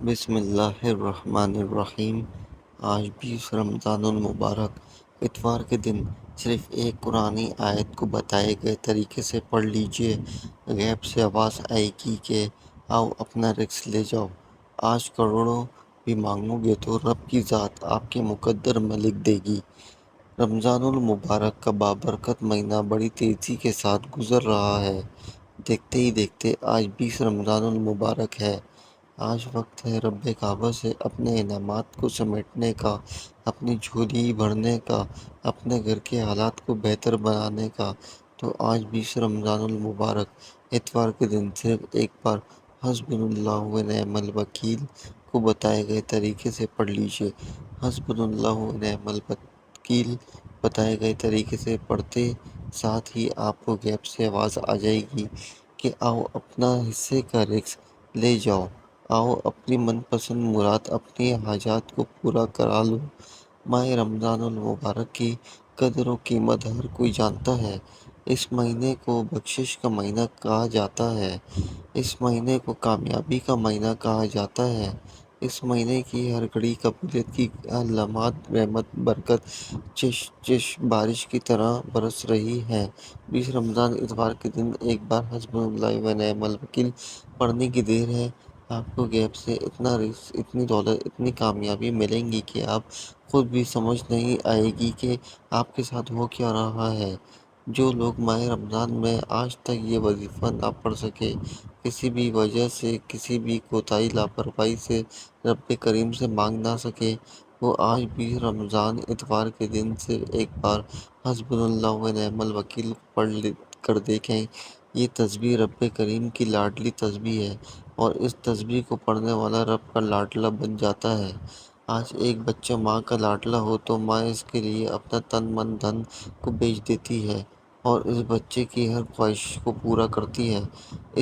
بسم اللہ الرحمن الرحیم۔ آج 20 رمضان المبارک اتوار کے دن صرف ایک قرآنی آیت کو بتائے گئے طریقے سے پڑھ لیجئے۔ غیب سے آواز آئے گی کہ آؤ اپنا رزق لے جاؤ۔ آج کروڑوں بھی مانگو گے تو رب کی ذات آپ کے مقدر میں لکھ دے گی۔ رمضان المبارک کا بابرکت مہینہ بڑی تیزی کے ساتھ گزر رہا ہے۔ دیکھتے ہی دیکھتے آج 20 رمضان المبارک ہے۔ آج وقت ہے رب کعبہ سے اپنے انعامات کو سمیٹنے کا، اپنی جھولی بھرنے کا، اپنے گھر کے حالات کو بہتر بنانے کا۔ تو آج 20 رمضان المبارک اتوار کے دن صرف ایک بار حسبنا اللہ و نعم الوکیل کو بتائے گئے طریقے سے پڑھ لیجئے۔ حسبنا اللہ و نعم الوکیل بتائے گئے طریقے سے پڑھتے ساتھ ہی آپ کو غیب سے آواز آ جائے گی کہ آؤ اپنا حصے کا رزق لے جاؤ، آؤ اپنی من پسند مراد، اپنی حاجات کو پورا کرا لو۔ ماہ رمضان المبارک کی قدر و قیمت ہر کوئی جانتا ہے۔ اس مہینے کو بخشش کا مہینہ کہا جاتا ہے۔ اس مہینے کو کامیابی کا مہینہ کہا جاتا ہے۔ اس مہینے کی ہر گھڑی قبولیت کی لمحات رحمت برکت چش بارش کی طرح برس رہی ہیں۔ 20 رمضان اتوار کے دن ایک بار حسبنا اللہ و نعم الوکیل پڑھنے کی دیر ہے۔ آپ کو غیب سے اتنا رزق، اتنی دولت، اتنی کامیابی ملیں گی کہ آپ خود بھی سمجھ نہیں آئے گی کہ آپ کے ساتھ ہو کیا رہا ہے۔ جو لوگ ماہ رمضان میں آج تک یہ وظیفہ نہ پڑھ سکے، کسی بھی وجہ سے، کسی بھی کوتاہی لاپرواہی سے رب کریم سے مانگ نہ سکے، وہ آج بھی رمضان اتوار کے دن صرف ایک بار حسبنا اللہ و نعم الوکیل پڑھ کر دیکھیں۔ یہ تسبیح رب کریم کی لاڈلی تسبیح ہے اور اس تسبیح کو پڑھنے والا رب کا لاڈلا بن جاتا ہے۔ آج ایک بچہ ماں کا لاڈلا ہو تو ماں اس کے لیے اپنا تن من دھن کو بیچ دیتی ہے اور اس بچے کی ہر خواہش کو پورا کرتی ہے۔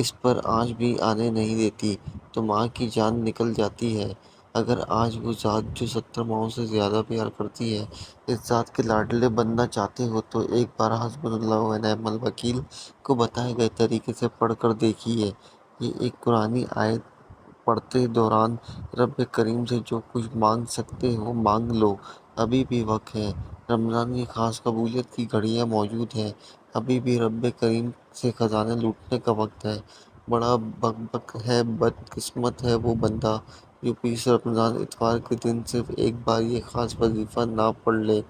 اس پر آنچ بھی آنے نہیں دیتی تو ماں کی جان نکل جاتی ہے۔ اگر آج وہ ذات جو 70 ماؤں سے زیادہ پیار کرتی ہے، اس ذات کے لاڈلے بننا چاہتے ہو تو ایک بار حسبنا اللہ و نعم الوکیل کو بتائے گئے طریقے سے پڑھ کر دیکھیے۔ یہ ایک قرآنی آیت پڑھتے دوران رب کریم سے جو کچھ مانگ سکتے ہو مانگ لو۔ ابھی بھی وقت ہے۔ رمضان کی خاص قبولیت کی گھڑیاں موجود ہیں۔ ابھی بھی رب کریم سے خزانے لوٹنے کا وقت ہے۔ بڑا بک ہے، بد قسمت ہے وہ بندہ جو 20 رمضان اتوار کے دن صرف ایک بار یہ خاص وظیفہ نہ پڑھ لے۔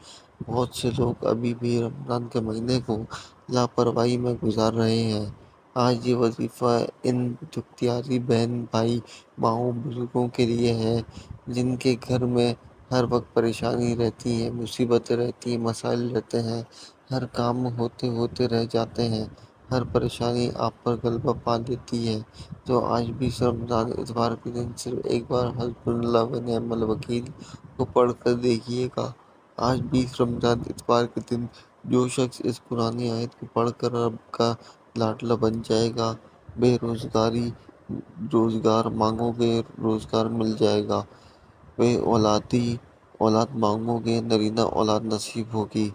بہت سے لوگ ابھی بھی رمضان کے مہینے کو لاپرواہی میں گزار رہے ہیں۔ آج یہ وظیفہ ان دکھیاری بہن بھائی، ماؤں، بزرگوں کے لیے ہے جن کے گھر میں ہر وقت پریشانی رہتی ہے، مصیبتیں رہتی ہیں، مسائل رہتے ہیں، ہر کام ہوتے ہوتے رہ جاتے ہیں، ہر پریشانی آپ پر غلبہ پا لیتی ہے۔ تو آج 20 رمضان اتوار کے دن صرف ایک بار حسبنا اللہ و نعم الوکیل کو پڑھ کر دیکھیے گا۔ آج 20 رمضان اتوار کے دن جو شخص اس قرآنی آیت کو پڑھ کر رب کا لاڈلا بن جائے گا، بے روزگاری روزگار مانگو گے روزگار مل جائے گا، بے اولاد مانگو گے نرینہ اولاد نصیب ہوگی،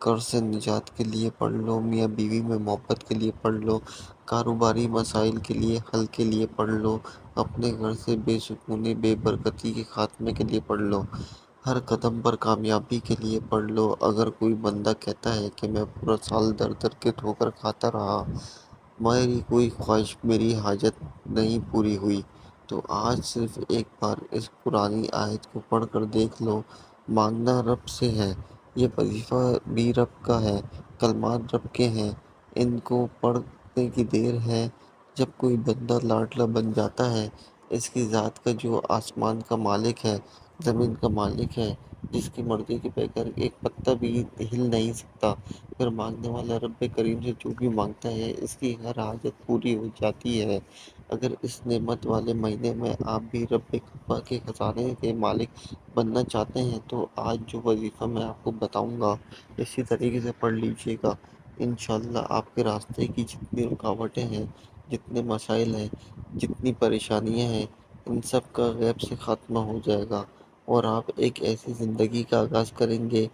قرض سے نجات کے لیے پڑھ لو، میاں بیوی میں محبت کے لیے پڑھ لو، کاروباری مسائل کے لیے حل کے لیے پڑھ لو، اپنے گھر سے بے سکونی بے برکتی کے خاتمے کے لیے پڑھ لو، ہر قدم پر کامیابی کے لیے پڑھ لو۔ اگر کوئی بندہ کہتا ہے کہ میں پورا سال در در کے ٹھوکر کھاتا رہا، میری کوئی خواہش، میری حاجت نہیں پوری ہوئی، تو آج صرف ایک بار اس قرآنی آیت کو پڑھ کر دیکھ لو۔ مانگنا رب سے ہے، یہ وظیفہ بھی رب کا ہے، کلمات رب کے ہیں، ان کو پڑھنے کی دیر ہے۔ جب کوئی بندہ لاڈلا بن جاتا ہے، اس کی ذات کا جو آسمان کا مالک ہے، زمین کا مالک ہے، جس کی مرضی کے بغیر ایک پتا بھی ہل نہیں سکتا، پھر مانگنے والا رب کریم سے جو بھی مانگتا ہے اس کی ہر حاجت پوری ہو جاتی ہے۔ اگر اس نعمت والے مہینے میں آپ بھی رب کعبہ کے خزانے کے مالک بننا چاہتے ہیں تو آج جو وظیفہ میں آپ کو بتاؤں گا اسی طریقے سے پڑھ لیجئے گا۔ انشاءاللہ آپ کے راستے کی جتنی رکاوٹیں ہیں، جتنے مسائل ہیں، جتنی پریشانیاں ہیں، ان سب کا غیب سے خاتمہ ہو جائے گا اور آپ ایک ایسی زندگی کا آغاز کریں گے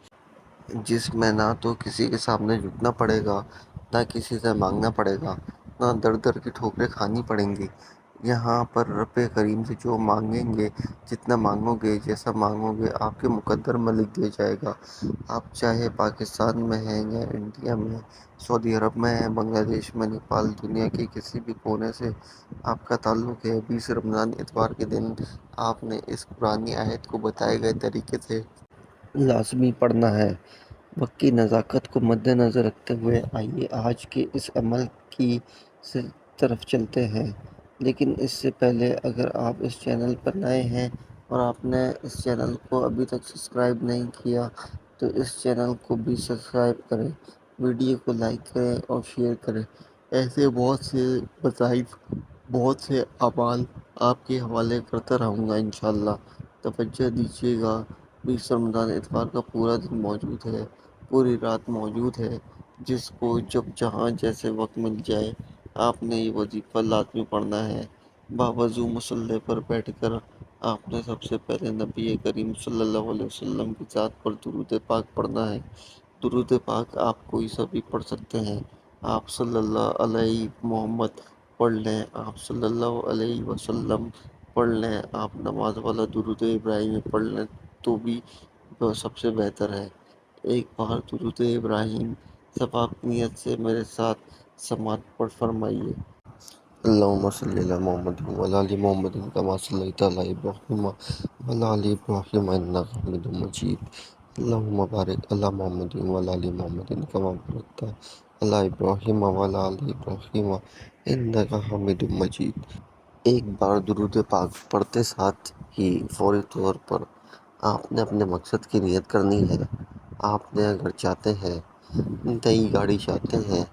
جس میں نہ تو کسی کے سامنے جھکنا پڑے گا، نہ کسی سے مانگنا پڑے گا، نہ در در کی ٹھوکریں کھانی پڑیں گی۔ یہاں پر رب کریم سے جو مانگیں گے، جتنا مانگو گے، جیسا مانگو گے، آپ کے مقدر میں لکھ دیا جائے گا۔ آپ چاہے پاکستان میں ہیں یا انڈیا میں، سعودی عرب میں ہیں، بنگلہ دیش میں، نیپال، دنیا کے کسی بھی کونے سے آپ کا تعلق ہے، 20 رمضان اتوار کے دن آپ نے اس قرآنی آیت کو بتائے گئے طریقے سے لازمی پڑھنا ہے۔ وقت کی نزاکت کو مد نظر رکھتے ہوئے آئیے آج کے اس عمل کی طرف چلتے ہیں۔ لیکن اس سے پہلے اگر آپ اس چینل پر نئے ہیں اور آپ نے اس چینل کو ابھی تک سبسکرائب نہیں کیا تو اس چینل کو بھی سبسکرائب کریں، ویڈیو کو لائک کریں اور شیئر کریں۔ ایسے بہت سے وظائف، بہت سے اعمال آپ کے حوالے کرتا رہوں گا انشاءاللہ۔ توجہ دیجیے گا، 20 رمضان اتوار کا پورا دن موجود ہے، پوری رات موجود ہے۔ جس کو جب جہاں جیسے وقت مل جائے آپ نے یہ وظیفہ لازمی پڑھنا ہے۔ باوضو مصلی پر بیٹھ کر آپ نے سب سے پہلے نبی کریم صلی اللہ علیہ وسلم کی ذات پر درود پاک پڑھنا ہے۔ درود پاک آپ کوئی سا بھی پڑھ سکتے ہیں۔ آپ صلی اللہ علیہ محمد پڑھ لیں، آپ صلی اللہ علیہ وسلم پڑھ لیں، آپ نماز والا درود ابراہیمی پڑھ لیں تو بھی سب سے بہتر ہے۔ ایک بار درود ابراہیم سب آپ نیت سے میرے ساتھ سماعت پڑھ فرمائیے۔ اللہم صلی علی محمد وعلی آل محمد کما صلیت علی ابراہیم وعلی آل ابراہیم انک حمید مجید۔ اللہم بارک علی محمد وعلی آل محمد کما بارکت علی ابراہیم وعلی آل ابراہیم انک حمید مجید۔ ایک بار درود پاک پڑھتے ساتھ ہی فوری طور پر آپ نے اپنے مقصد کی نیت کرنی ہے۔ آپ نے اگر چاہتے ہیں، نئی گاڑی چاہتے ہیں،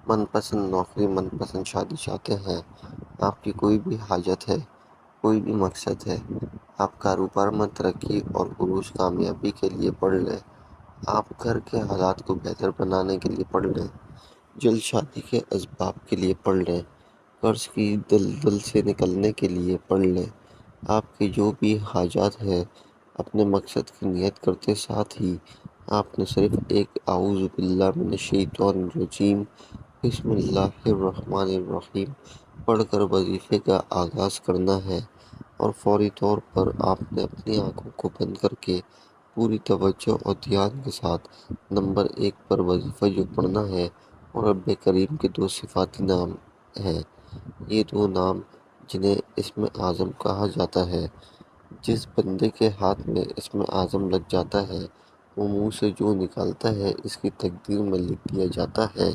من پسند نوکری، من پسند شادی چاہتے ہیں، آپ کی کوئی بھی حاجت ہے، کوئی بھی مقصد ہے، آپ کاروبار میں ترقی اور عروج کامیابی کے لیے پڑھ لیں، آپ گھر کے حالات کو بہتر بنانے کے لیے پڑھ لیں، جلد شادی کے اسباب کے لیے پڑھ لیں، قرض کی دلدل سے نکلنے کے لیے پڑھ لیں۔ آپ کے جو بھی حاجات ہیں، اپنے مقصد کی نیت کرتے ساتھ ہی آپ نے صرف ایک اعوذ باللہ من الشیطان الرجیم بسم اللہ الرحمن الرحیم پڑھ کر وظیفے کا آغاز کرنا ہے، اور فوری طور پر آپ نے اپنی آنکھوں کو بند کر کے پوری توجہ اور دھیان کے ساتھ نمبر 1 پر وظیفہ جو پڑھنا ہے، اور رب کریم کے 2 صفاتی نام ہیں۔ یہ 2 نام جنہیں اسم اعظم کہا جاتا ہے، جس بندے کے ہاتھ میں اسم اعظم لگ جاتا ہے وہ منہ سے جو نکالتا ہے اس کی تقدیر میں لکھ دیا جاتا ہے۔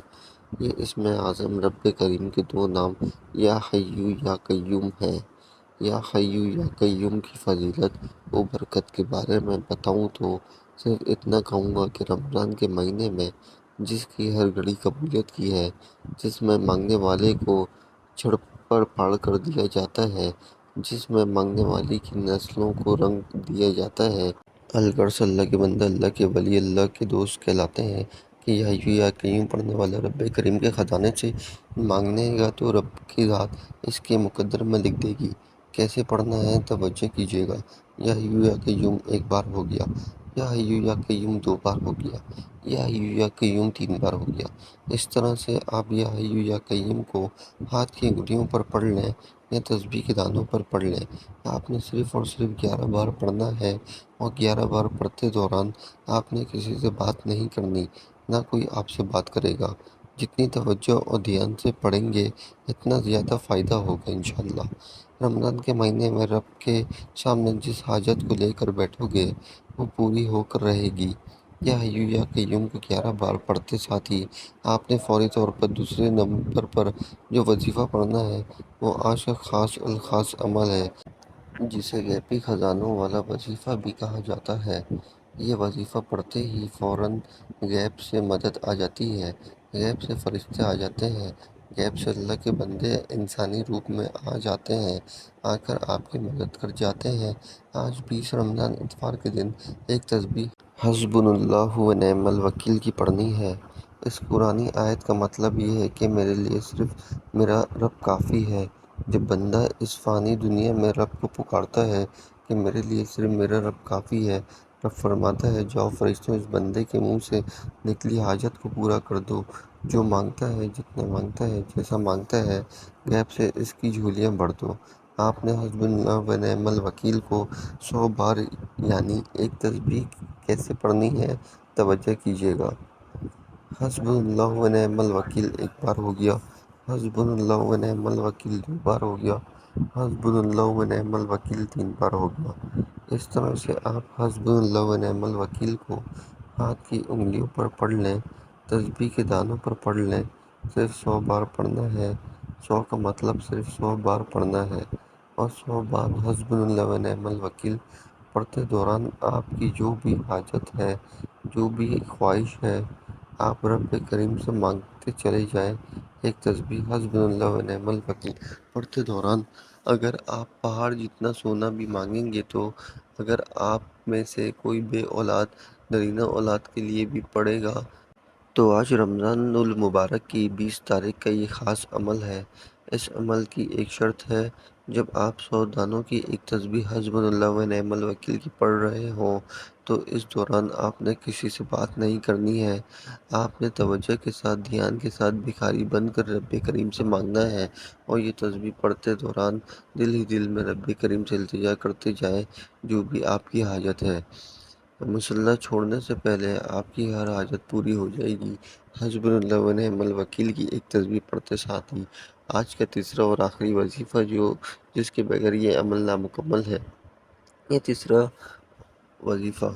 یہ اسم اعظم رب کریم کے 2 نام یا حیو یا قیوم ہیں۔ یا حیو یا قیوم کی فضیلت و برکت کے بارے میں بتاؤں تو صرف اتنا کہوں گا کہ رمضان کے مہینے میں جس کی ہر گھڑی قبولیت کی ہے، جس میں مانگنے والے کو چھڑ پھاڑ کر دیا جاتا ہے، جس میں مانگنے والے کی نسلوں کو رنگ دیا جاتا ہے، الغرض اللہ کے بندے، اللہ کے ولی، اللہ کے دوست کہلاتے ہیں کہ یا حیو یا قیوم پڑھنے والا رب کریم کے خزانے سے مانگنے گا تو رب کی ذات اس کے مقدر میں لکھ دے گی۔ کیسے پڑھنا ہے توجہ کیجیے گا۔ یا حیو یا قیوم 1 بار ہو گیا، یا حیو یا قیوم 2 بار ہو گیا، یا حیو یا قیوم 3 بار ہو گیا۔ اس طرح سے آپ یا حیو یا قیوم کو ہاتھ کی انگلیوں پر پڑھ لیں یا تسبیح کے دانوں پر پڑھ لیں۔ آپ نے صرف اور صرف 11 بار پڑھنا ہے، اور 11 بار پڑھتے دوران آپ نے کسی سے بات نہیں کرنی، نہ کوئی آپ سے بات کرے گا۔ جتنی توجہ اور دھیان سے پڑھیں گے اتنا زیادہ فائدہ ہوگا انشاءاللہ۔ رمضان کے مہینے میں رب کے سامنے جس حاجت کو لے کر بیٹھو گے وہ پوری ہو کر رہے گی۔ یا حیو یا قیوم کو 11 بار پڑھتے ساتھ ہی آپ نے فوری طور پر دوسرے نمبر پر جو وظیفہ پڑھنا ہے وہ آج کا خاص الخاص عمل ہے، جسے غیبی خزانوں والا وظیفہ بھی کہا جاتا ہے۔ یہ وظیفہ پڑھتے ہی فوراً غیب سے مدد آ جاتی ہے، غیب سے فرشتے آ جاتے ہیں، غیب سے اللہ کے بندے انسانی روپ میں آ جاتے ہیں، آ کر آپ کی مدد کر جاتے ہیں۔ آج 20 رمضان اتوار کے دن ایک تسبیح حسبنا اللہ و نعم الوکیل کی پڑھنی ہے۔ اس قرآنی آیت کا مطلب یہ ہے کہ میرے لیے صرف میرا رب کافی ہے۔ جب بندہ اس فانی دنیا میں رب کو پکارتا ہے کہ میرے لیے صرف میرا رب کافی ہے، رب فرماتا ہے جاؤ فرشتوں، اس بندے کے منہ سے نکلی حاجت کو پورا کر دو۔ جو مانگتا ہے، جتنا مانگتا ہے، جیسا مانگتا ہے، غیب سے اس کی جھولیاں بھر دو۔ آپ نے حسب اللہ و نعم الوکیل کو 100 بار یعنی ایک تسبیح کیسے پڑھنی ہے توجہ کیجیے گا۔ حسب اللہ و نعم الوکیل ایک بار ہو گیا، حسب اللہ و نعم الوکیل 2 بار ہو گیا، حسب اللہ و نعم الوکیل 3 بار ہو گیا۔ اس طرح سے آپ حسب اللہ و نعم الوکیل کو ہاتھ کی انگلیوں پر پڑھ لیں، تسبیح کے دانوں پر پڑھ لیں۔ صرف 100 بار پڑھنا ہے، 100 کا مطلب صرف 100 بار پڑھنا ہے، اور 100 بار حسب اللہ و نعم الوکیل پڑھتے دوران آپ کی جو بھی حاجت ہے، جو بھی خواہش ہے، آپ رب کریم سے مانگتے چلے جائیں۔ ایک تسبیح حسب اللہ و نعم الوکیل پڑھتے دوران اگر آپ پہاڑ جتنا سونا بھی مانگیں گے تو اگر آپ میں سے کوئی بے اولاد نرینہ اولاد کے لیے بھی پڑے گا تو آج رمضان المبارک کی 20 تاریخ کا یہ خاص عمل ہے۔ اس عمل کی ایک شرط ہے، جب آپ 100 دانوں کی ایک تسبیح حسب اللہ و نعم الوکیل کی پڑھ رہے ہوں تو اس دوران آپ نے کسی سے بات نہیں کرنی ہے۔ آپ نے توجہ کے ساتھ، دھیان کے ساتھ بھکاری بن کر رب کریم سے مانگنا ہے، اور یہ تسبیح پڑھتے دوران دل ہی دل میں رب کریم سے التجا کرتے جائیں جو بھی آپ کی حاجت ہے۔ مصلی چھوڑنے سے پہلے آپ کی ہر حاجت پوری ہو جائے گی۔ حسب اللہ و نعم الوکیل کی ایک تسبیح پڑھتے ساتھ ہی آج کا تیسرا اور آخری وظیفہ جس کے بغیر یہ عمل نامکمل ہے، یہ تیسرا وظیفہ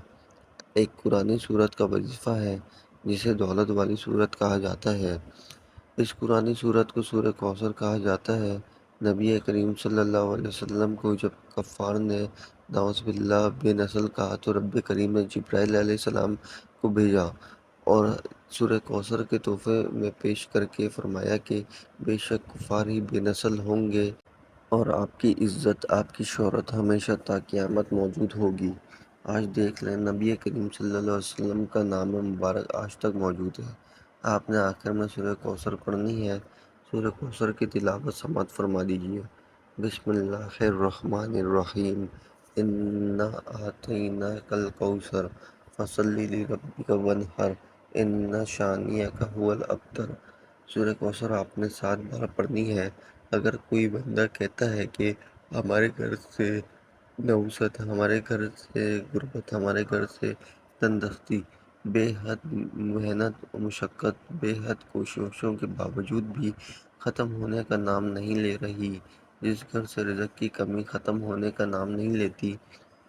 ایک قرآنی سورت کا وظیفہ ہے جسے دولت والی سورت کہا جاتا ہے۔ اس قرآنی سورت کو سورہ کوثر کہا جاتا ہے۔ نبی کریم صلی اللہ علیہ وسلم کو جب کفار نے نعوذ باللہ بے نسل کہا تو رب کریم نے جبرائیل علیہ السلام کو بھیجا اور سورہ کوثر کے تحفے میں پیش کر کے فرمایا کہ بے شک کفار ہی بے نسل ہوں گے اور آپ کی عزت، آپ کی شہرت ہمیشہ تا قیامت موجود ہوگی۔ آج دیکھ لیں، نبی کریم صلی اللہ علیہ وسلم کا نام مبارک آج تک موجود ہے۔ آپ نے آخر میں سورہ کوثر پڑھنی ہے۔ سورہ کوثر کی تلاوت سماعت فرما دیجیے۔ بسم اللہ الرحمن الرحیم، انا اعطیناک الکوثر فصل لربک وانحر ان شانئک ھو الابتر۔ سورہ کوثر آپ نے 7 بار پڑھنی ہے۔ اگر کوئی بندہ کہتا ہے کہ ہمارے گھر سے نحوست، ہمارے گھر سے غربت، ہمارے گھر سے تندرستی بے حد محنت و مشقت، بے حد کوششوں کے باوجود بھی ختم ہونے کا نام نہیں لے رہی، جس گھر سے رزق کی کمی ختم ہونے کا نام نہیں لیتی،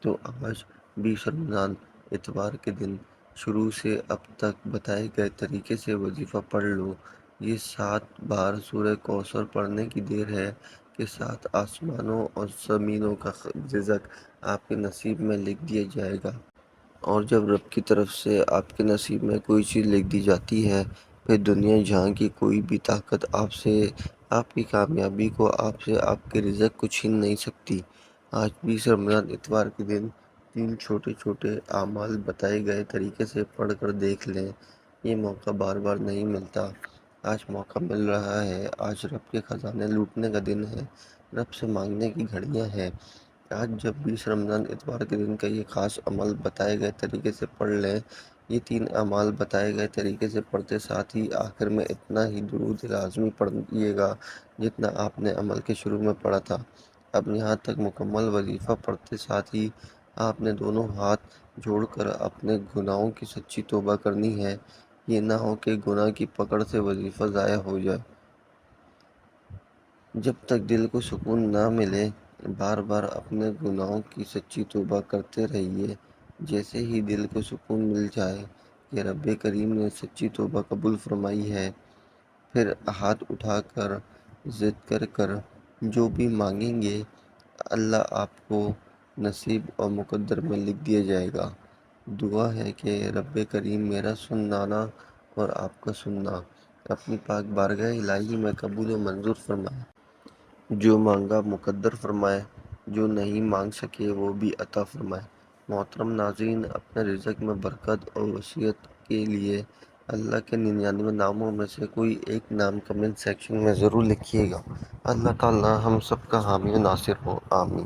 تو آج 20 رمضان اتوار کے دن شروع سے اب تک بتائے گئے طریقے سے وظیفہ پڑھ لو۔ یہ 7 بار سورہ کوثر پڑھنے کی دیر ہے کہ 7 آسمانوں اور زمینوں کا رزق آپ کے نصیب میں لکھ دیا جائے گا۔ اور جب رب کی طرف سے آپ کے نصیب میں کوئی چیز لکھ دی جاتی ہے، پھر دنیا جہاں کی کوئی بھی طاقت آپ سے، آپ کی کامیابی کو، آپ سے، آپ کے رزق کو چھین نہیں سکتی۔ آج 20 رمضان اتوار کے دن 3 چھوٹے چھوٹے اعمال بتائے گئے طریقے سے پڑھ کر دیکھ لیں۔ یہ موقع بار بار نہیں ملتا، آج موقع مل رہا ہے۔ آج رب کے خزانے لوٹنے کا دن ہے، رب سے مانگنے کی گھڑیاں ہیں۔ آج جب 20 رمضان اتوار کے دن کا یہ خاص عمل بتائے گئے طریقے سے پڑھ لیں، یہ 3 اعمال بتائے گئے طریقے سے پڑھتے ساتھ ہی آخر میں اتنا ہی درود لازمی پڑھیے گا جتنا آپ نے عمل کے شروع میں پڑھا تھا۔ اب یہاں تک مکمل وظیفہ پڑھتے ساتھ ہی آپ نے دونوں ہاتھ جوڑ کر اپنے گناہوں کی سچی توبہ کرنی ہے۔ یہ نہ ہو کہ گناہ کی پکڑ سے وظیفہ ضائع ہو جائے۔ جب تک دل کو سکون نہ ملے، بار بار اپنے گناہوں کی سچی توبہ کرتے رہیے۔ جیسے ہی دل کو سکون مل جائے کہ رب کریم نے سچی توبہ قبول فرمائی ہے، پھر ہاتھ اٹھا کر ضد کر کر جو بھی مانگیں گے اللہ آپ کو نصیب اور مقدر میں لکھ دیا جائے گا۔ دعا ہے کہ رب کریم میرا سننا اور آپ کا سننا اپنی پاک بارگاہ الہی میں قبول و منظور فرمائے۔ جو مانگا مقدر فرمائے، جو نہیں مانگ سکے وہ بھی عطا فرمائے۔ محترم ناظرین، اپنے رزق میں برکت اور وسعت کے لیے اللہ کے 99 ناموں میں سے کوئی ایک نام کمنٹ سیکشن میں ضرور لکھیے گا۔ اللہ تعالی ہم سب کا حامی و ناصر ہو، آمین۔